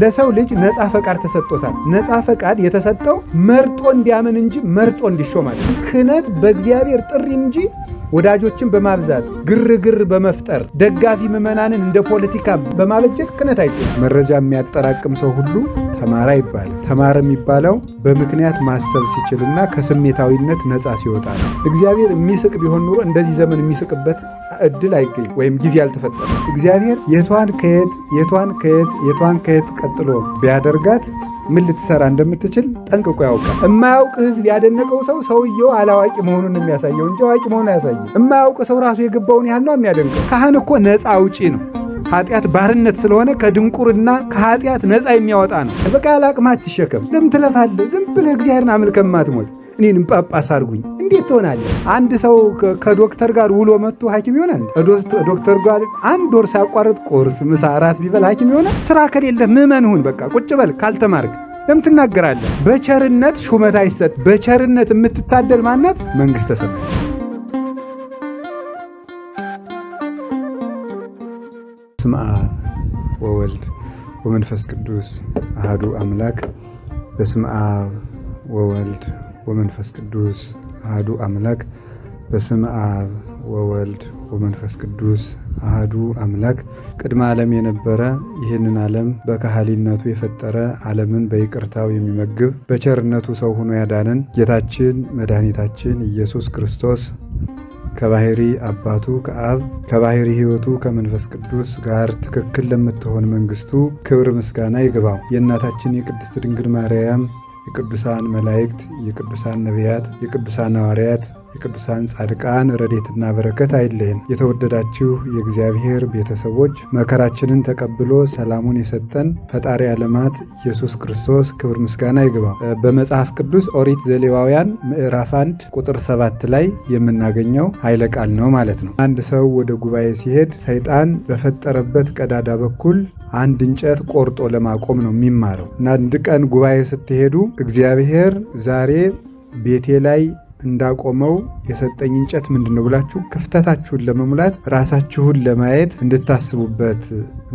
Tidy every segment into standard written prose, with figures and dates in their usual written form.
ለሰው ልጅ ነፃ ፈቃድ ተሰጥቶታል። ነፃ ፈቃድ የተሰጠው መርጦ እንዲያምን እንጂ መርጦ እንዲሾም አይደለም። ክህነት በእግዚአብሔር ጥሪ እንጂ ወዳጆችን በማብዛት ግርግር በመፍጠር ደጋፊ ምዕመናንን እንደ ፖለቲካ በማበጀት ክህነት አይደለም። መረጃ የሚያጠራቅም ሰው ሁሉ ተማረ ይባላል። ተማረ የሚባለው በምክንያት ማሰብ ሲችልና ከስሜታዊነት ነፃ ሲወጣ ነው። እግዚአብሔር የሚስቅ ቢሆን ኑሮ እንደዚህ ዘመን የሚስቅበት እድል አይገኝም፣ ወይም ጊዜ አልተፈጠረም። እግዚአብሔር የቷን ከየት ቀጥሎ ቢያደርጋት ምን ልትሰራ እንደምትችል ጠንቅቆ ያውቃል። የማያውቅ ሕዝብ ያደነቀው ሰውየው አላዋቂ መሆኑን የሚያሳየው እንጂ አዋቂ መሆኑን አያሳየው። የማያውቅ ሰው ራሱ የገባውን ያህል ነው የሚያደንቀው። ካህን እኮ ነፃ አውጪ ነው። ኃጢአት ባርነት ስለሆነ ከድንቁርና ከኃጢአት ነፃ የሚያወጣ ነው። በቃ ያላቅማ አትሸከም። ለምን ትለፋለህ? ዝም ብለህ እግዚአብሔርን አምልከህ ማትሞት እኔንም ጳጳስ አድርጉኝ እንዴት ትሆናለህ? አንድ ሰው ከዶክተር ጋር ውሎ መጥቶ ሐኪም ይሆናል? ዶክተር ጋር አንድ ወር ሳያቋርጥ ቁርስ፣ ምሳ፣ እራት ቢበል ሐኪም ይሆናል? ስራ ከሌለ ምዕመን ሁን። በቃ ቁጭ በል። ካልተማርክ ለምን ትናገራለህ? በቸርነት ሹመት አይሰጥ። በቸርነት የምትታደል ማናት? መንግሥተ ሰማያት። በስመ አብ ወወልድ ወመንፈስ ቅዱስ አሐዱ አምላክ። በስመ አብ ወወልድ ወመንፈስ ቅዱስ አሐዱ አምላክ። በስመ አብ ወወልድ ወመንፈስ ቅዱስ አሐዱ አምላክ። ቅድመ ዓለም የነበረ ይህንን ዓለም በካህሊነቱ የፈጠረ ዓለምን በይቅርታው የሚመግብ በቸርነቱ ሰው ሆኖ ያዳነን ጌታችን መድኃኒታችን ኢየሱስ ክርስቶስ ከባሕሪ አባቱ ከአብ ከባሕሪ ሕይወቱ ከመንፈስ ቅዱስ ጋር ትክክል ለምትሆን መንግሥቱ ክብር ምስጋና ይግባው። የእናታችን የቅድስት ድንግል ማርያም የቅዱሳን መላእክት፣ የቅዱሳን ነቢያት፣ የቅዱሳን ሐዋርያት፣ የቅዱሳን ጻድቃን ረድኤትና በረከት አይለየን። የተወደዳችሁ የእግዚአብሔር ቤተሰቦች መከራችንን ተቀብሎ ሰላሙን የሰጠን ፈጣሪ ዓለማት ኢየሱስ ክርስቶስ ክብር ምስጋና ይግባው። በመጽሐፍ ቅዱስ ኦሪት ዘሌዋውያን ምዕራፍ 1 ቁጥር 7 ላይ የምናገኘው ኃይለ ቃል ነው ማለት ነው። አንድ ሰው ወደ ጉባኤ ሲሄድ ሰይጣን በፈጠረበት ቀዳዳ በኩል አንድ እንጨት ቆርጦ ለማቆም ነው የሚማረው እና አንድ ቀን ጉባኤ ስትሄዱ እግዚአብሔር ዛሬ ቤቴ ላይ እንዳቆመው የሰጠኝ እንጨት ምንድን ነው ብላችሁ ክፍተታችሁን ለመሙላት ራሳችሁን ለማየት እንድታስቡበት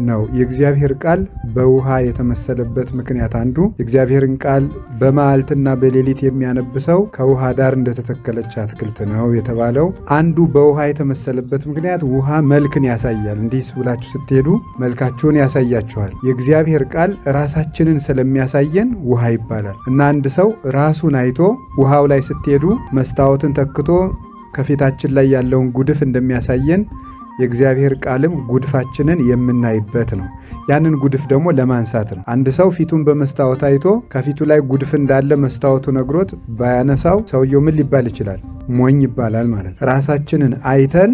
ነው። የእግዚአብሔር ቃል በውሃ የተመሰለበት ምክንያት አንዱ የእግዚአብሔርን ቃል በመዓልትና በሌሊት የሚያነብሰው ከውሃ ዳር እንደተተከለች አትክልት ነው የተባለው። አንዱ በውሃ የተመሰለበት ምክንያት ውሃ መልክን ያሳያል። እንዲህ ብላችሁ ስትሄዱ መልካችሁን ያሳያችኋል። የእግዚአብሔር ቃል ራሳችንን ስለሚያሳየን ውሃ ይባላል እና አንድ ሰው ራሱን አይቶ ውሃው ላይ ስትሄዱ መስታወትን ተክቶ ከፊታችን ላይ ያለውን ጉድፍ እንደሚያሳየን የእግዚአብሔር ቃልም ጉድፋችንን የምናይበት ነው። ያንን ጉድፍ ደግሞ ለማንሳት ነው። አንድ ሰው ፊቱን በመስታወት አይቶ ከፊቱ ላይ ጉድፍ እንዳለ መስታወቱ ነግሮት ባያነሳው ሰውየው ምን ሊባል ይችላል? ሞኝ ይባላል ማለት። ራሳችንን አይተን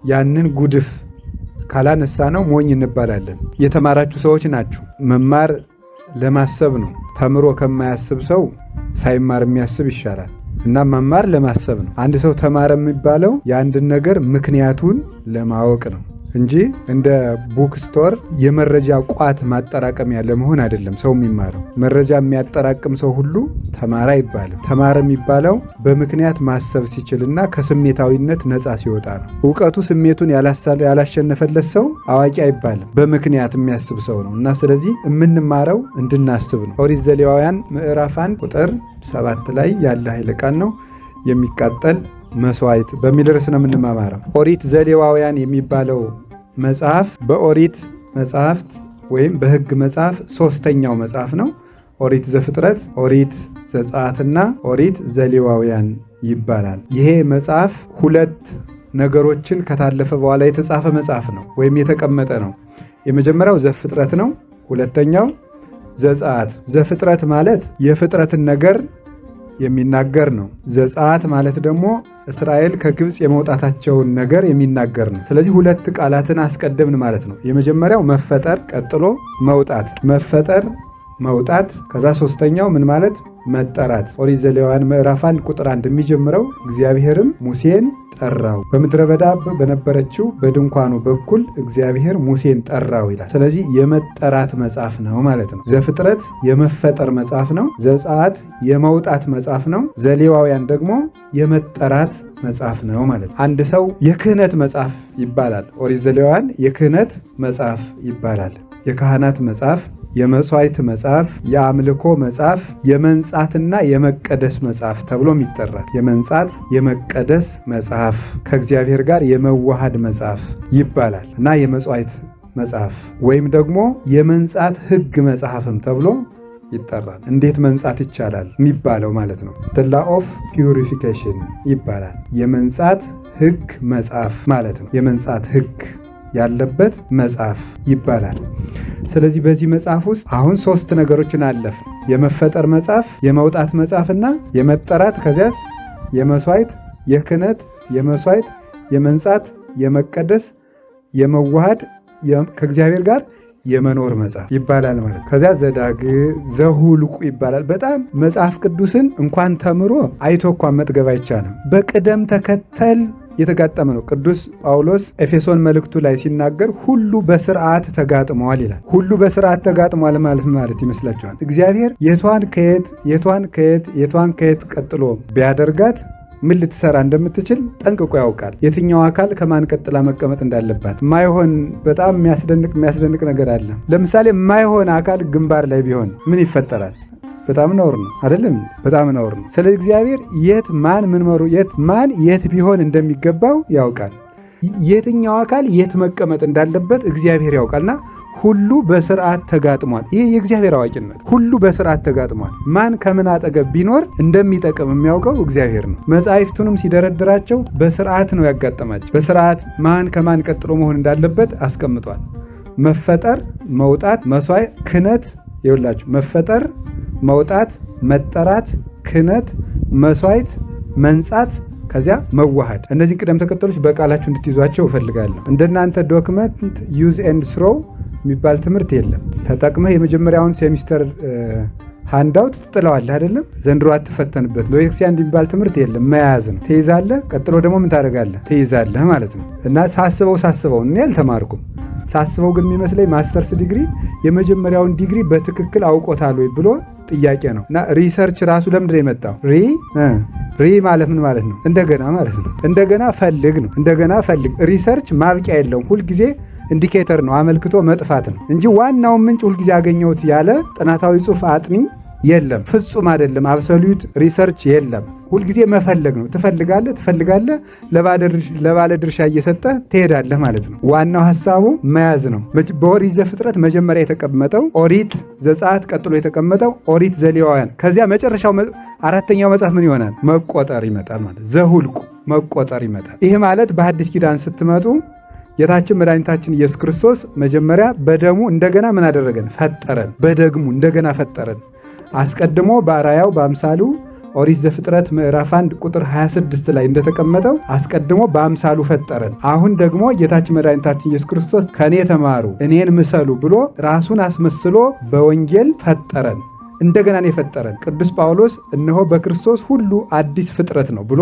ያንን ጉድፍ ካላነሳ ነው ሞኝ እንባላለን። የተማራችሁ ሰዎች ናችሁ። መማር ለማሰብ ነው። ተምሮ ከማያስብ ሰው ሳይማር የሚያስብ ይሻላል እና መማር ለማሰብ ነው። አንድ ሰው ተማረ የሚባለው የአንድን ነገር ምክንያቱን ለማወቅ ነው እንጂ እንደ ቡክ ስቶር የመረጃ ቋት ማጠራቀሚያ ለመሆን አይደለም ሰው የሚማረው። መረጃ የሚያጠራቅም ሰው ሁሉ ተማረ አይባልም። ተማረ የሚባለው በምክንያት ማሰብ ሲችልና ከስሜታዊነት ነፃ ሲወጣ ነው። እውቀቱ ስሜቱን ያላሸነፈለት ሰው አዋቂ አይባልም። በምክንያት የሚያስብ ሰው ነው እና ስለዚህ የምንማረው እንድናስብ ነው። ኦሪት ዘሌዋውያን ምዕራፍ 1 ቁጥር 7 ላይ ያለ ኃይለ ቃል ነው። የሚቃጠል መስዋዕት በሚል ርዕስ ነው የምንማማረው። ኦሪት ዘሌዋውያን የሚባለው መጽሐፍ በኦሪት መጽሐፍት ወይም በሕግ መጽሐፍ ሶስተኛው መጽሐፍ ነው። ኦሪት ዘፍጥረት፣ ኦሪት ዘጸአትና ኦሪት ዘሌዋውያን ይባላል። ይሄ መጽሐፍ ሁለት ነገሮችን ከታለፈ በኋላ የተጻፈ መጽሐፍ ነው ወይም የተቀመጠ ነው። የመጀመሪያው ዘፍጥረት ነው። ሁለተኛው ዘጸአት። ዘፍጥረት ማለት የፍጥረትን ነገር የሚናገር ነው። ዘጸአት ማለት ደግሞ እስራኤል ከግብፅ የመውጣታቸውን ነገር የሚናገር ነው። ስለዚህ ሁለት ቃላትን አስቀደምን ማለት ነው። የመጀመሪያው መፈጠር፣ ቀጥሎ መውጣት። መፈጠር፣ መውጣት፣ ከዛ ሶስተኛው ምን ማለት መጠራት። ኦሪት ዘሌዋውያን ምዕራፍ 1 ቁጥር 1 የሚጀምረው እግዚአብሔርም ሙሴን ጠራው፣ በምድረ በዳ በነበረችው በድንኳኑ በኩል እግዚአብሔር ሙሴን ጠራው ይላል። ስለዚህ የመጠራት መጽሐፍ ነው ማለት ነው። ዘፍጥረት የመፈጠር መጽሐፍ ነው። ዘጸአት የመውጣት መጽሐፍ ነው። ዘሌዋውያን ደግሞ የመጠራት መጽሐፍ ነው ማለት ነው። አንድ ሰው የክህነት መጽሐፍ ይባላል። ኦሪት ዘሌዋውያን የክህነት መጽሐፍ ይባላል። የካህናት መጽሐፍ፣ የመሥዋዕት መጽሐፍ፣ የአምልኮ መጽሐፍ፣ የመንጻትና የመቀደስ መጽሐፍ ተብሎም ይጠራል። የመንጻት የመቀደስ መጽሐፍ ከእግዚአብሔር ጋር የመዋሃድ መጽሐፍ ይባላል እና የመሥዋዕት መጽሐፍ ወይም ደግሞ የመንጻት ሕግ መጽሐፍም ተብሎ ይጠራል። እንዴት መንጻት ይቻላል የሚባለው ማለት ነው። the law of purification ይባላል። የመንጻት ሕግ መጽሐፍ ማለት ነው። የመንጻት ሕግ ያለበት መጽሐፍ ይባላል። ስለዚህ በዚህ መጽሐፍ ውስጥ አሁን 3 ነገሮችን አለፍ። የመፈጠር መጽሐፍ፣ የመውጣት መጽሐፍና የመጠራት ከዚያስ የመሥዋዕት የክህነት የመሥዋዕት የመንጻት የመቀደስ የመዋሃድ ከእግዚአብሔር ጋር የመኖር መጽሐፍ ይባላል ማለት። ከዚያ ዘሁልቁ ይባላል። በጣም መጽሐፍ ቅዱስን እንኳን ተምሮ አይቶ እንኳን መጥገብ አይቻልም። በቅደም ተከተል የተጋጠመ ነው። ቅዱስ ጳውሎስ ኤፌሶን መልእክቱ ላይ ሲናገር ሁሉ በስርዓት ተጋጥመዋል ይላል። ሁሉ በስርዓት ተጋጥመዋል ማለት ይመስላችኋል? እግዚአብሔር የቷን ከየት ቀጥሎ ቢያደርጋት ምን ልትሰራ እንደምትችል ጠንቅቆ ያውቃል። የትኛው አካል ከማን ቀጥላ መቀመጥ እንዳለባት ማይሆን በጣም የሚያስደንቅ ነገር አለ። ለምሳሌ ማይሆን አካል ግንባር ላይ ቢሆን ምን ይፈጠራል? በጣም ነውር ነው አይደለም? በጣም ነውር ነው። ስለዚህ እግዚአብሔር የት ቢሆን እንደሚገባው ያውቃል። የትኛው አካል የት መቀመጥ እንዳለበት እግዚአብሔር ያውቃልና ሁሉ በስርዓት ተጋጥሟል። ይሄ የእግዚአብሔር አዋቂነት። ሁሉ በስርዓት ተጋጥሟል። ማን ከምን አጠገብ ቢኖር እንደሚጠቅም የሚያውቀው እግዚአብሔር ነው። መጻሕፍቱንም ሲደረድራቸው በስርዓት ነው ያጋጠማቸው። በስርዓት ማን ከማን ቀጥሎ መሆን እንዳለበት አስቀምጧል። መፈጠር፣ መውጣት፣ መሥዋዕት፣ ክህነት ይውላችሁ። መፈጠር፣ መውጣት፣ መጠራት፣ ክህነት፣ መሥዋዕት፣ መንጻት ከዚያ መዋሃድ። እነዚህ ቅደም ተከተሎች በቃላችሁ እንድትይዟቸው እፈልጋለሁ። እንደናንተ ዶክመንት ዩዝ ኤንድ ስሮው የሚባል ትምህርት የለም። ተጠቅመህ የመጀመሪያውን ሴሚስተር ሃንዳውት ትጥለዋለህ አይደለም? ዘንድሮ አትፈተንበት። በቤተክርስቲያን የሚባል ትምህርት የለም። መያዝ ነው። ትይዛለህ፣ ቀጥሎ ደግሞ ምን ታደርጋለህ? ትይዛለህ ማለት ነው። እና ሳስበው እኔ አልተማርኩም። ሳስበው ግን የሚመስለኝ ማስተርስ ዲግሪ የመጀመሪያውን ዲግሪ በትክክል አውቆታል ወይ ብሎ ጥያቄ ነው። እና ሪሰርች ራሱ ለምንድን ነው የመጣው? ሪ ማለት ምን ማለት ነው? እንደገና ማለት ነው። እንደገና ፈልግ ነው። እንደገና ፈልግ። ሪሰርች ማብቂያ የለውም። ሁልጊዜ ኢንዲኬተር ነው፣ አመልክቶ መጥፋት ነው እንጂ ዋናውን ምንጭ ሁልጊዜ ያገኘሁት ያለ ጥናታዊ ጽሑፍ አጥኒ የለም። ፍጹም አይደለም። አብሶሉት ሪሰርች የለም። ሁልጊዜ መፈለግ ነው። ትፈልጋለህ፣ ለባለ ድርሻ እየሰጠህ ትሄዳለህ ማለት ነው። ዋናው ሐሳቡ መያዝ ነው። በኦሪት ዘፍጥረት መጀመሪያ የተቀመጠው ኦሪት ዘጸአት፣ ቀጥሎ የተቀመጠው ኦሪት ዘሌዋውያን፣ ከዚያ መጨረሻው አራተኛው መጽሐፍ ምን ይሆናል? መቆጠር ይመጣል ማለት ዘሁልቁ፣ መቆጠር ይመጣል። ይህ ማለት በሐዲስ ኪዳን ስትመጡ ጌታችን መድኃኒታችን ኢየሱስ ክርስቶስ መጀመሪያ በደሙ እንደገና ምን አደረገን? ፈጠረን። በደሙ እንደገና ፈጠረን። አስቀድሞ በአርአያው በአምሳሉ ኦሪት ዘፍጥረት ምዕራፍ 1 ቁጥር 26 ላይ እንደተቀመጠው አስቀድሞ በአምሳሉ ፈጠረን። አሁን ደግሞ ጌታችን መድኃኒታችን ኢየሱስ ክርስቶስ ከኔ ተማሩ እኔን ምሰሉ ብሎ ራሱን አስመስሎ በወንጌል ፈጠረን። እንደገና ነው የፈጠረን። ቅዱስ ጳውሎስ እነሆ በክርስቶስ ሁሉ አዲስ ፍጥረት ነው ብሎ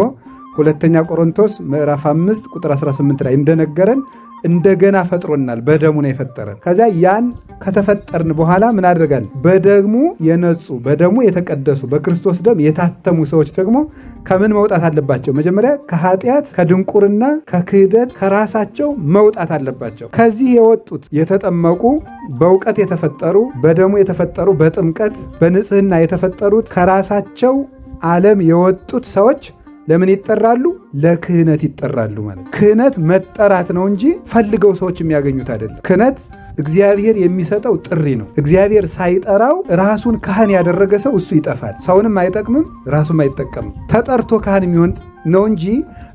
ሁለተኛ ቆሮንቶስ ምዕራፍ 5 ቁጥር 18 ላይ እንደነገረን እንደገና ፈጥሮናል። በደሙ ነው የፈጠረን። ከዚያ ያን ከተፈጠርን በኋላ ምን አድርጋል? በደሙ የነጹ በደሙ የተቀደሱ በክርስቶስ ደም የታተሙ ሰዎች ደግሞ ከምን መውጣት አለባቸው? መጀመሪያ ከኃጢአት፣ ከድንቁርና፣ ከክህደት ከራሳቸው መውጣት አለባቸው። ከዚህ የወጡት የተጠመቁ፣ በእውቀት የተፈጠሩ፣ በደሙ የተፈጠሩ፣ በጥምቀት በንጽህና የተፈጠሩት ከራሳቸው ዓለም የወጡት ሰዎች ለምን ይጠራሉ? ለክህነት ይጠራሉ ማለት። ክህነት መጠራት ነው እንጂ ፈልገው ሰዎች የሚያገኙት አይደለም። ክህነት እግዚአብሔር የሚሰጠው ጥሪ ነው። እግዚአብሔር ሳይጠራው ራሱን ካህን ያደረገ ሰው እሱ ይጠፋል። ሰውንም አይጠቅምም፣ ራሱም አይጠቀምም። ተጠርቶ ካህን የሚሆን ነው እንጂ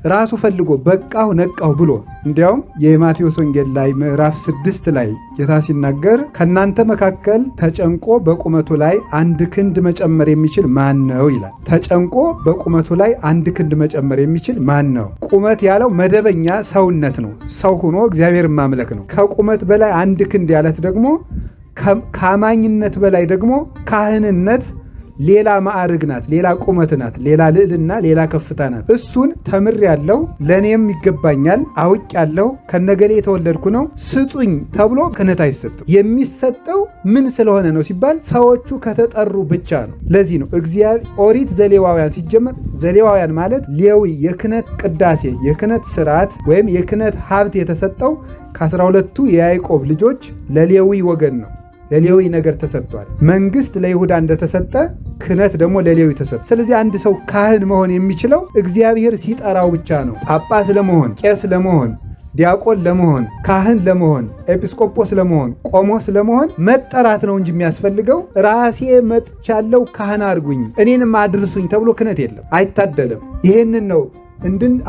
ራሱ ፈልጎ በቃሁ ነቃሁ ብሎ። እንዲያውም የማቴዎስ ወንጌል ላይ ምዕራፍ 6 ላይ ጌታ ሲናገር ከእናንተ መካከል ተጨንቆ በቁመቱ ላይ 1 ክንድ መጨመር የሚችል ማን ነው ይላል። ተጨንቆ በቁመቱ ላይ 1 ክንድ መጨመር የሚችል ማን ነው? ቁመት ያለው መደበኛ ሰውነት ነው። ሰው ሆኖ እግዚአብሔር ማምለክ ነው። ከቁመት በላይ 1 ክንድ ያለት ደግሞ ከአማኝነት በላይ ደግሞ ካህንነት ሌላ ማዕርግ ናት፣ ሌላ ቁመት ናት፣ ሌላ ልዕልና፣ ሌላ ከፍታ ናት። እሱን ተምሬያለሁ፣ ለእኔም ይገባኛል፣ አውቄያለሁ፣ ከነገሌ የተወለድኩ ነው ስጡኝ ተብሎ ክህነት አይሰጥም። የሚሰጠው ምን ስለሆነ ነው ሲባል ሰዎቹ ከተጠሩ ብቻ ነው። ለዚህ ነው እግዚአብሔር ኦሪት ዘሌዋውያን ሲጀመር ዘሌዋውያን ማለት ሌዊ የክህነት ቅዳሴ የክህነት ስርዓት ወይም የክህነት ሀብት የተሰጠው ከ12ቱ የያዕቆብ ልጆች ለሌዊ ወገን ነው። ለሌዊ ነገር ተሰጥቷል። መንግስት ለይሁዳ እንደተሰጠ ክህነት ደግሞ ለሌዊ ተሰጠ። ስለዚህ አንድ ሰው ካህን መሆን የሚችለው እግዚአብሔር ሲጠራው ብቻ ነው። ጳጳስ ለመሆን፣ ቄስ ለመሆን፣ ዲያቆን ለመሆን፣ ካህን ለመሆን፣ ኤጲስቆጶስ ለመሆን፣ ቆሞስ ለመሆን መጠራት ነው እንጂ የሚያስፈልገው ራሴ መጥቻለሁ ካህን አድርጉኝ እኔንም አድርሱኝ ተብሎ ክህነት የለም፣ አይታደልም። ይህንን ነው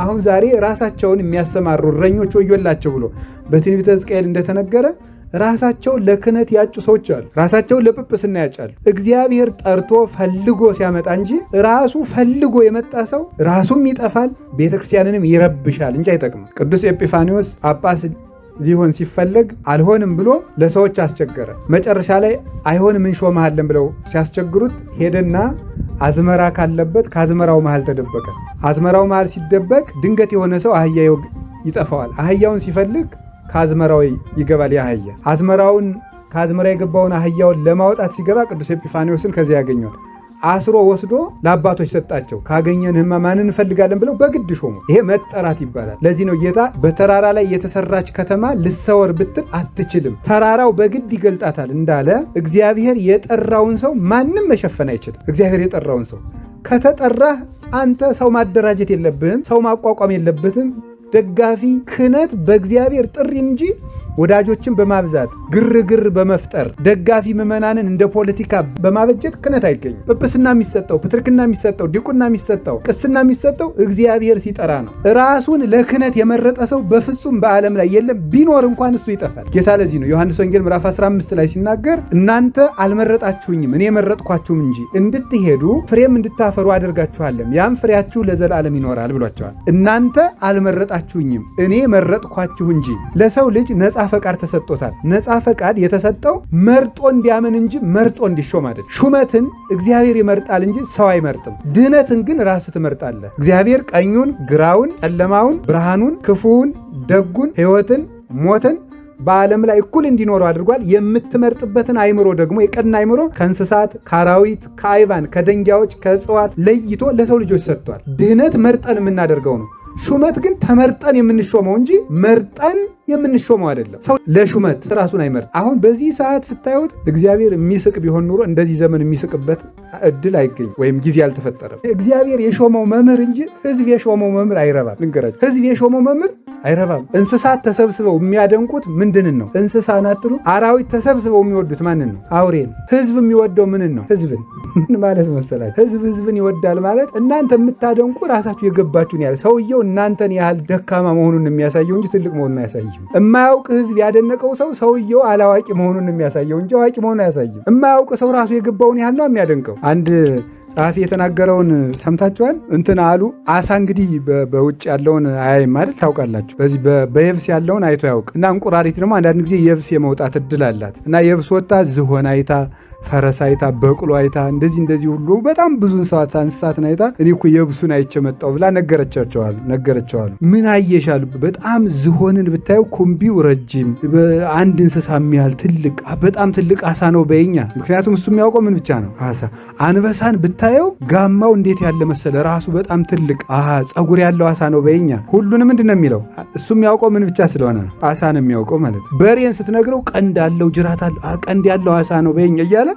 አሁን ዛሬ ራሳቸውን የሚያሰማሩ እረኞች ወዮላቸው ብሎ በትንቢተ ሕዝቅኤል እንደተነገረ ራሳቸውን ለክህነት ያጩ ሰዎች አሉ። ራሳቸውን ለጵጵስና ያጫሉ። እግዚአብሔር ጠርቶ ፈልጎ ሲያመጣ እንጂ ራሱ ፈልጎ የመጣ ሰው ራሱም ይጠፋል፣ ቤተክርስቲያንንም ይረብሻል እንጂ አይጠቅምም። ቅዱስ ኤጲፋኒዎስ ጳጳስ ሊሆን ሲፈለግ አልሆንም ብሎ ለሰዎች አስቸገረ። መጨረሻ ላይ አይሆንም እንሾምሃለን ብለው ሲያስቸግሩት ሄደና አዝመራ ካለበት ከአዝመራው መሃል ተደበቀ። አዝመራው መሃል ሲደበቅ ድንገት የሆነ ሰው አህያ ይጠፋዋል። አህያውን ሲፈልግ ከአዝመራው ይገባል። አህያ አዝመራውን ከአዝመራ የገባውን አህያውን ለማውጣት ሲገባ ቅዱስ ኤጲፋኒዎስን ከዚያ ያገኘዋል። አስሮ ወስዶ ለአባቶች ሰጣቸው። ካገኘንህማ ማንን እንፈልጋለን ብለው በግድ ሾሙ። ይሄ መጠራት ይባላል። ለዚህ ነው ጌታ በተራራ ላይ የተሰራች ከተማ ልሰወር ብትል አትችልም፣ ተራራው በግድ ይገልጣታል እንዳለ እግዚአብሔር የጠራውን ሰው ማንም መሸፈን አይችልም። እግዚአብሔር የጠራውን ሰው ከተጠራህ አንተ ሰው ማደራጀት የለብህም፣ ሰው ማቋቋም የለበትም። ደጋፊ ክህነት በእግዚአብሔር ጥሪ እንጂ ወዳጆችን በማብዛት ግርግር በመፍጠር ደጋፊ ምዕመናንን እንደ ፖለቲካ በማበጀት ክህነት አይገኝም። ጵጵስና የሚሰጠው፣ ፕትርክና የሚሰጠው፣ ዲቁና የሚሰጠው፣ ቅስና የሚሰጠው እግዚአብሔር ሲጠራ ነው። ራሱን ለክህነት የመረጠ ሰው በፍጹም በዓለም ላይ የለም። ቢኖር እንኳን እሱ ይጠፋል። ጌታ ለዚህ ነው ዮሐንስ ወንጌል ምዕራፍ 15 ላይ ሲናገር እናንተ አልመረጣችሁኝም እኔ መረጥኳችሁም እንጂ እንድትሄዱ ፍሬም እንድታፈሩ አደርጋችኋለሁ፣ ያም ፍሬያችሁ ለዘላለም ይኖራል ብሏቸዋል። እናንተ አልመረጣችሁኝም እኔ መረጥኳችሁ እንጂ። ለሰው ልጅ ነፃ ፈቃድ ተሰጥቶታል። ነፃ ፈቃድ የተሰጠው መርጦ እንዲያምን እንጂ መርጦ እንዲሾም አይደል። ሹመትን እግዚአብሔር ይመርጣል እንጂ ሰው አይመርጥም። ድህነትን ግን ራስህ ትመርጣለህ። እግዚአብሔር ቀኙን፣ ግራውን፣ ጨለማውን፣ ብርሃኑን፣ ክፉውን፣ ደጉን፣ ሕይወትን፣ ሞትን በዓለም ላይ እኩል እንዲኖሩ አድርጓል። የምትመርጥበትን አይምሮ ደግሞ የቀና አይምሮ ከእንስሳት፣ ከአራዊት፣ ከአይባን፣ ከደንጊያዎች፣ ከእጽዋት ለይቶ ለሰው ልጆች ሰጥቷል። ድህነት መርጠን የምናደርገው ነው። ሹመት ግን ተመርጠን የምንሾመው እንጂ መርጠን የምንሾመው አይደለም። ሰው ለሹመት ራሱን አይመርጥ። አሁን በዚህ ሰዓት ስታዩት እግዚአብሔር የሚስቅ ቢሆን ኑሮ እንደዚህ ዘመን የሚስቅበት እድል አይገኝም፣ ወይም ጊዜ አልተፈጠረም። እግዚአብሔር የሾመው መምህር እንጂ ሕዝብ የሾመው መምህር አይረባም። ልንገራችሁ፣ ሕዝብ የሾመው መምህር አይረባም። እንስሳት ተሰብስበው የሚያደንቁት ምንድንን ነው? እንስሳን አትሉ? አራዊት ተሰብስበው የሚወዱት ማንን ነው? አውሬን። ሕዝብ የሚወደው ምንን ነው? ሕዝብን። ምን ማለት መሰላችሁ? ሕዝብ ሕዝብን ይወዳል ማለት እናንተ የምታደንቁ ራሳችሁ የገባችሁን ያህል ሰውየው እናንተን ያህል ደካማ መሆኑን የሚያሳየው እንጂ ትልቅ መሆኑን አያሳይም። የማያውቅ ሕዝብ ያደነቀው ሰውየው አላዋቂ መሆኑን የሚያሳየው እንጂ አዋቂ መሆኑን አያሳይም። የማያውቅ ሰው ራሱ የገባውን ያህል ነው የሚያደንቀው። አንድ ጸሐፊ የተናገረውን ሰምታችኋል። እንትን አሉ አሳ እንግዲህ በውጭ ያለውን አያይም አይደል? ታውቃላችሁ። በዚህ በየብስ ያለውን አይቶ ያውቅ እና እንቁራሪት ደግሞ አንዳንድ ጊዜ የብስ የመውጣት እድል አላት እና የብስ ወጣ ዝሆን አይታ፣ ፈረስ አይታ፣ በቅሎ አይታ እንደዚህ ሁሉ በጣም ብዙ እንስሳትን አይታ እኔ እኮ የብሱን አይቼ መጣሁ ብላ ነገረቸዋሉ። ምን አየሻሉ? በጣም ዝሆንን ብታየው ኩምቢው ረጅም አንድ እንስሳ የሚያህል ትልቅ በጣም ትልቅ አሳ ነው በይኛ። ምክንያቱም እሱ የሚያውቀው ምን ብቻ ነው? አሳ። አንበሳን ብታየው ጋማው እንዴት ያለ መሰለ ራሱ በጣም ትልቅ ጸጉር ያለው አሳ ነው በይኛ። ሁሉንም ምንድን ነው የሚለው? እሱ የሚያውቀው ምን ብቻ ስለሆነ ነው? አሳ ነው የሚያውቀው ማለት ነው። በሬን ስትነግረው ቀንድ አለው ጅራት አለው ቀንድ ያለው አሳ ነው በይኛ እያለ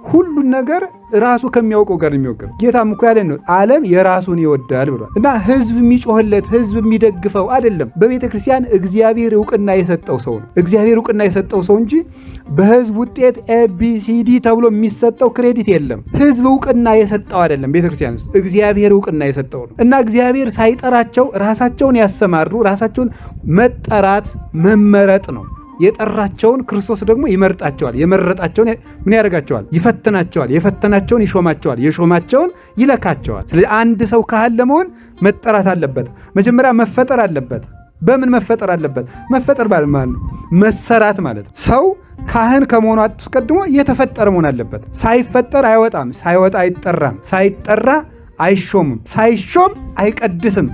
ሁሉን ነገር ራሱ ከሚያውቀው ጋር የሚወገር ጌታም እኮ ያለን ነው። ዓለም የራሱን ይወዳል ብሏል እና ሕዝብ የሚጮህለት ሕዝብ የሚደግፈው አይደለም። በቤተ ክርስቲያን እግዚአብሔር እውቅና የሰጠው ሰው ነው። እግዚአብሔር እውቅና የሰጠው ሰው እንጂ በሕዝብ ውጤት ኤቢሲዲ ተብሎ የሚሰጠው ክሬዲት የለም። ሕዝብ እውቅና የሰጠው አይደለም። ቤተ ክርስቲያን ውስጥ እግዚአብሔር እውቅና የሰጠው ነው እና እግዚአብሔር ሳይጠራቸው ራሳቸውን ያሰማሩ። ራሳቸውን መጠራት መመረጥ ነው። የጠራቸውን ክርስቶስ ደግሞ ይመርጣቸዋል። የመረጣቸውን ምን ያደርጋቸዋል? ይፈትናቸዋል። የፈተናቸውን ይሾማቸዋል። የሾማቸውን ይለካቸዋል። ስለዚህ አንድ ሰው ካህን ለመሆን መጠራት አለበት። መጀመሪያ መፈጠር አለበት። በምን መፈጠር አለበት? መፈጠር ማለት ነው መሰራት ማለት ነው። ሰው ካህን ከመሆኑ አስቀድሞ የተፈጠረ መሆን አለበት። ሳይፈጠር አይወጣም፣ ሳይወጣ አይጠራም፣ ሳይጠራ አይሾምም፣ ሳይሾም አይቀድስም፣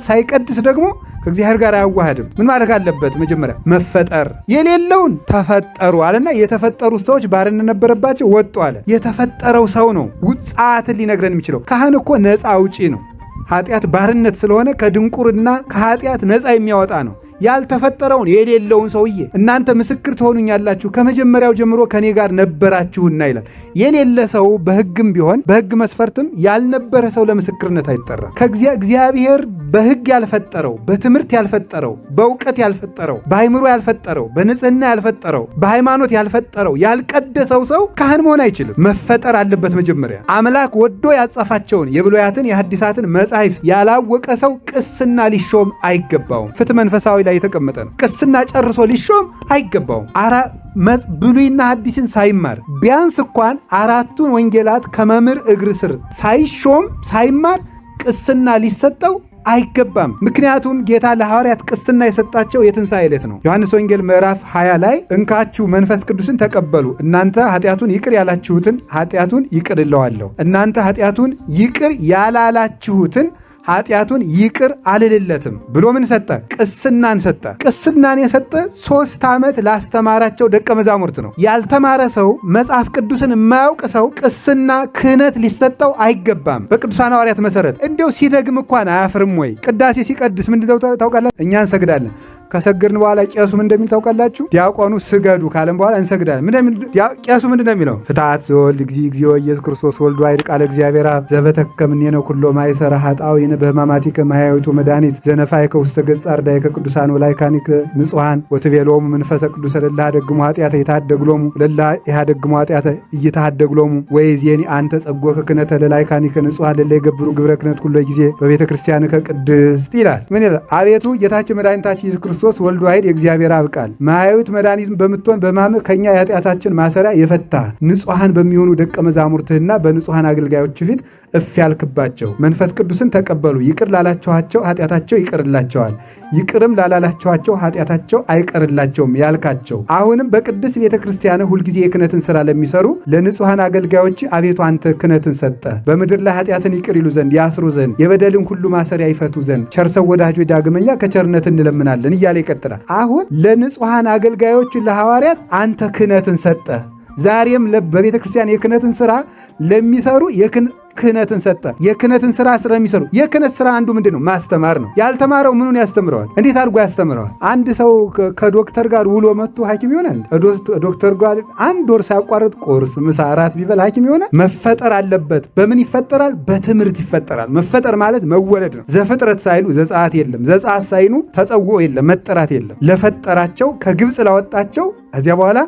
ሳይቀድስ ደግሞ ከእግዚአብሔር ጋር አያዋህድም። ምን ማድረግ አለበት? መጀመሪያ መፈጠር። የሌለውን ተፈጠሩ አለና የተፈጠሩት ሰዎች ባርነት ነበረባቸው፣ ወጡ አለ። የተፈጠረው ሰው ነው ጸአትን ሊነግረን የሚችለው። ካህን እኮ ነፃ አውጪ ነው። ኃጢአት ባርነት ስለሆነ ከድንቁርና ከኃጢአት ነፃ የሚያወጣ ነው። ያልተፈጠረውን የሌለውን ሰውዬ እናንተ ምስክር ትሆኑኛላችሁ ከመጀመሪያው ጀምሮ ከኔ ጋር ነበራችሁና ይላል። የሌለ ሰው በሕግም ቢሆን በሕግ መስፈርትም ያልነበረ ሰው ለምስክርነት አይጠራም። እግዚአብሔር በሕግ ያልፈጠረው፣ በትምህርት ያልፈጠረው፣ በእውቀት ያልፈጠረው፣ በአይምሮ ያልፈጠረው፣ በንጽህና ያልፈጠረው፣ በሃይማኖት ያልፈጠረው ያልቀደሰው ሰው ካህን መሆን አይችልም። መፈጠር አለበት መጀመሪያ። አምላክ ወዶ ያጻፋቸውን የብሉያትን የሐዲሳትን መጻሕፍት ያላወቀ ሰው ቅስና ሊሾም አይገባውም። ፍትሕ መንፈሳዊ ላይ የተቀመጠ ነው። ቅስና ጨርሶ ሊሾም አይገባውም። ብሉይና ሐዲስን ሳይማር ቢያንስ እንኳን 4ቱን ወንጌላት ከመምህር እግር ስር ሳይማር ቅስና ሊሰጠው አይገባም። ምክንያቱም ጌታ ለሐዋርያት ቅስና የሰጣቸው የትንሣኤ ዕለት ነው። ዮሐንስ ወንጌል ምዕራፍ 20 ላይ እንካችሁ መንፈስ ቅዱስን ተቀበሉ፣ እናንተ ኃጢአቱን ይቅር ያላችሁትን ኃጢአቱን ይቅር እለዋለሁ፣ እናንተ ኃጢአቱን ይቅር ያላላችሁትን ኃጢአቱን ይቅር አልልለትም ብሎ ምን ሰጠ? ቅስናን ሰጠ። ቅስናን የሰጠ 3 ዓመት ላስተማራቸው ደቀ መዛሙርት ነው። ያልተማረ ሰው፣ መጽሐፍ ቅዱስን የማያውቅ ሰው ቅስና ክህነት ሊሰጠው አይገባም። በቅዱሳን ሐዋርያት መሰረት እንዲያው ሲደግም እንኳን አያፍርም ወይ? ቅዳሴ ሲቀድስ ምንድነው ታውቃላችሁ? እኛ እንሰግዳለን። ከሰገድን በኋላ ቄሱ ምን እንደሚል ታውቃላችሁ? ዲያቆኑ ስገዱ ካለም በኋላ እንሰግዳለን። ቄሱ ምንድን ነው የሚለው? ፍትሐት ዘወልድ እግዚኦ ኢየሱስ ክርስቶስ ወልዱ አይድ ቃለ እግዚአብሔር አብ ዘበተከምኔነ ኩሎ ማይሰራ ኃጣውኢነ በሕማማቲከ ማያዊቱ መድኃኒት ዘነፋይከ ውስተ ገጸ አርዳኢከ ቅዱሳን ወላይካኒከ ንጹሐን ወትቤሎሙ መንፈሰ ቅዱስ ለላ ደግሙ ኃጢአተ ይታደግሎሙ ለላ ይሃደግሙ ኃጢአተ እይታደግሎሙ ወይዜኒ አንተ ጸጎከ ክነተ ለላይካኒከ ንጹሐን ለላ ይገብሩ ግብረ ክነት ኩሎ ጊዜ በቤተ ክርስቲያንከ ቅድስት ይላል። ምን ይላል? አቤቱ ጌታችን መድኃኒታችን ኢየሱስ ክርስቶስ ወልዱ አይድ የእግዚአብሔር አብ ቃል ማያዊት መድኃኒት በምትሆን በማመን ከኛ የኃጢአታችን ማሰሪያ የፈታ ንጹሐን በሚሆኑ ደቀ መዛሙርትህና በንጹሐን አገልጋዮች ፊት እፍ ያልክባቸው መንፈስ ቅዱስን ተቀበሉ። ይቅር ላላችኋቸው ኃጢአታቸው ይቀርላቸዋል፣ ይቅርም ላላላችኋቸው ኃጢአታቸው አይቀርላቸውም ያልካቸው አሁንም በቅድስት ቤተ ክርስቲያን ሁልጊዜ የክህነትን ሥራ ለሚሰሩ ለንጹሐን አገልጋዮች አቤቱ አንተ ክህነትን ሰጠ። በምድር ላይ ኃጢአትን ይቅር ይሉ ዘንድ ያስሩ ዘንድ የበደልን ሁሉ ማሰሪያ ይፈቱ ዘንድ ቸርሰው ወዳጆች ዳግመኛ ከቸርነት እንለምናለን እያለ ይቀጥላል። አሁን ለንጹሐን አገልጋዮች ለሐዋርያት አንተ ክህነትን ሰጠ። ዛሬም በቤተ ክርስቲያን የክህነትን ሥራ ለሚሰሩ ክህነትን ሰጠ። የክህነትን ሥራ ስለሚሰሩ የክህነት ሥራ አንዱ ምንድን ነው? ማስተማር ነው። ያልተማረው ምኑን ያስተምረዋል? እንዴት አድርጎ ያስተምረዋል? አንድ ሰው ከዶክተር ጋር ውሎ መጥቶ ሐኪም ይሆናል? ዶክተር ጋር 1 ወር ሳያቋርጥ ቁርስ፣ ምሳ፣ እራት ቢበል ሐኪም ይሆናል? መፈጠር አለበት። በምን ይፈጠራል? በትምህርት ይፈጠራል። መፈጠር ማለት መወለድ ነው። ዘፍጥረት ሳይሉ ዘጸአት የለም፣ ዘጸአት ሳይኑ ተጸውዖ የለም፣ መጠራት የለም። ለፈጠራቸው ከግብፅ ላወጣቸው ከዚያ በኋላ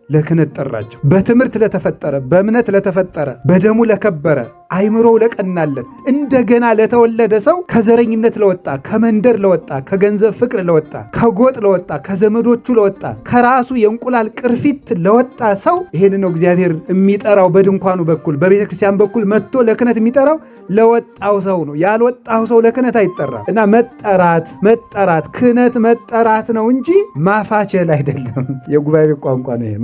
ለክህነት ጠራቸው። በትምህርት ለተፈጠረ፣ በእምነት ለተፈጠረ፣ በደሙ ለከበረ፣ አይምሮው ለቀናለት እንደገና ለተወለደ ሰው ከዘረኝነት ለወጣ፣ ከመንደር ለወጣ፣ ከገንዘብ ፍቅር ለወጣ፣ ከጎጥ ለወጣ፣ ከዘመዶቹ ለወጣ፣ ከራሱ የእንቁላል ቅርፊት ለወጣ ሰው ይሄን ነው እግዚአብሔር የሚጠራው። በድንኳኑ በኩል በቤተ ክርስቲያን በኩል መጥቶ ለክህነት የሚጠራው ለወጣው ሰው ነው። ያልወጣው ሰው ለክህነት አይጠራም። እና መጠራት ክህነት መጠራት ነው እንጂ ማፋቸል አይደለም። የጉባኤ ቋንቋ ነው ይሄ።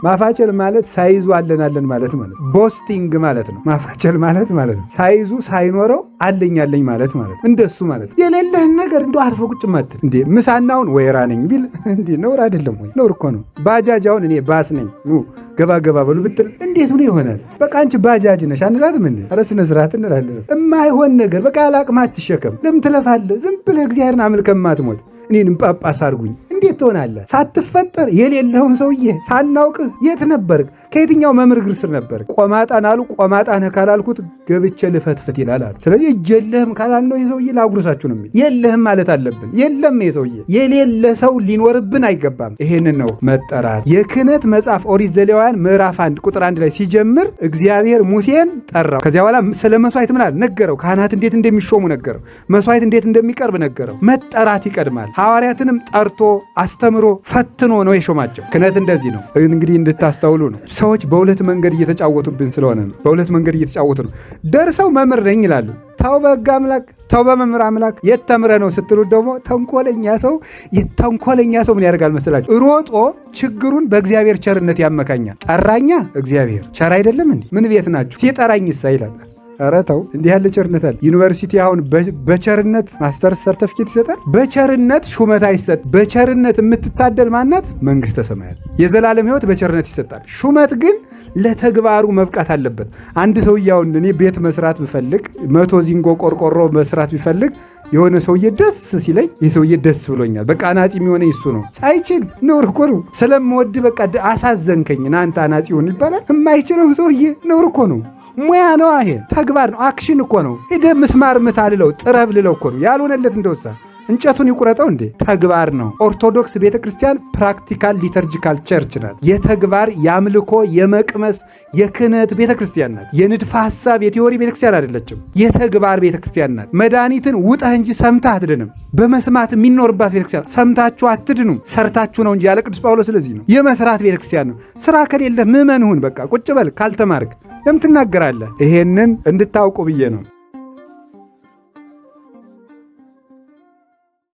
ማፋቸል ማለት ሳይዙ አለን ማለት ቦስቲንግ ማለት ነው። ማፋቸል ማለት ነው ሳይዙ ሳይኖረው አለኝ ማለት እንደሱ ማለት የሌለህን ነገር እንደው አርፎ ቁጭ ማትል እንዴ። ምሳናውን ወይራ ነኝ ቢል እንዴ ነውር አይደለም ወይ? ነውር እኮ ነው። ባጃጃውን እኔ ባስ ነኝ ገባ በሉ ብትል እንዴት ነው ይሆናል? በቃ አንቺ ባጃጅ ነሽ አንላትም እንዴ? ኧረ ስነ ስርዓት እንላለን። የማይሆን ነገር በቃ ያላቅማት ትሸከም። ለምን ትለፋለህ? ዝም ብለህ እግዚአብሔርን አምልከህ ማትሞት እኔንም ጳጳስ አድርጉኝ እንዴት ትሆናለህ? ሳትፈጠር የሌለውን ሰውዬ ሳናውቅህ የት ነበርክ? ከየትኛው መምህር እግር ስር ነበር? ቆማጣን አሉ። ቆማጣ ነህ ካላልኩት ገብቼ ልፈትፍት ይላል አሉ። ስለዚህ እጅ የለህም ካላልነው የሰውዬ ላጉርሳችሁ ነው የሚል። የለህም ማለት አለብን። የለም የሰውዬ የሌለ ሰው ሊኖርብን አይገባም። ይሄንን ነው መጠራት። የክህነት መጽሐፍ ኦሪት ዘሌዋውያን ምዕራፍ 1 ቁጥር 1 ላይ ሲጀምር እግዚአብሔር ሙሴን ጠራው። ከዚያ በኋላ ስለ መስዋዕት ምን አለ ነገረው። ካህናት እንዴት እንደሚሾሙ ነገረው። መስዋዕት እንዴት እንደሚቀርብ ነገረው። መጠራት ይቀድማል። ሐዋርያትንም ጠርቶ አስተምሮ ፈትኖ ነው የሾማቸው። ክህነት እንደዚህ ነው። እንግዲህ እንድታስተውሉ ነው። ሰዎች በሁለት መንገድ እየተጫወቱብን ስለሆነ ነው። በሁለት መንገድ እየተጫወቱ ነው። ደርሰው መምህር ነኝ ይላሉ። ተው በሕግ አምላክ፣ ተው በመምህር አምላክ። የት ተምረህ ነው ስትሉት ደግሞ ተንኮለኛ ሰው ምን ያደርጋል መስላችሁ? ሮጦ ችግሩን በእግዚአብሔር ቸርነት ያመካኛል። ጠራኛ እግዚአብሔር ቸር አይደለም እንዴ? ምን ቤት ናችሁ? ሲጠራኝ ይላል። ኧረ ተው፣ እንዲህ ያለ ቸርነት አለ? ዩኒቨርሲቲ አሁን በቸርነት ማስተርስ ሰርተፍኬት ይሰጣል? በቸርነት ሹመት አይሰጥ። በቸርነት የምትታደል ማናት? መንግሥተ ሰማያት፣ የዘላለም ሕይወት በቸርነት ይሰጣል። ሹመት ግን ለተግባሩ መብቃት አለበት። አንድ ሰውዬውን እኔ ቤት መስራት ብፈልግ 100 ዚንጎ ቆርቆሮ መስራት ቢፈልግ የሆነ ሰውዬ ደስ ሲለኝ ይህ ሰውዬ ደስ ብሎኛል፣ በቃ አናጺ የሚሆነኝ እሱ ነው። ሳይችል ነውር እኮ ነው። ስለምወድ በቃ አሳዘንከኝ ናንተ አናጺ ሆን ይባላል። የማይችለው ሰውዬ ነውር እኮ ነው። ሙያ ነው። ይሄ ተግባር ነው። አክሽን እኮ ነው። ሄደ ምስማር ምታልለው ጥረብ ልለው እኮ ነው። ያልሆነለት እንደወሳ እንጨቱን ይቁረጠው እንዴ? ተግባር ነው። ኦርቶዶክስ ቤተክርስቲያን ፕራክቲካል ሊተርጂካል ቸርች ናት። የተግባር የአምልኮ የመቅመስ የክህነት ቤተክርስቲያን ናት። የንድፈ ሐሳብ የቲዎሪ ቤተክርስቲያን አይደለችም። የተግባር ቤተክርስቲያን ናት። መድኃኒትን ውጠህ እንጂ ሰምተህ አትድንም። በመስማት የሚኖርባት ቤተክርስቲያን። ሰምታችሁ አትድኑም፣ ሰርታችሁ ነው እንጂ ያለ ቅዱስ ጳውሎስ። ስለዚህ ነው የመስራት ቤተክርስቲያን ነው። ስራ ከሌለ ምዕመን ሁን፣ በቃ ቁጭ በል። ካልተማርክ ለምን ትናገራለህ? ይሄንን እንድታውቁ ብዬ ነው።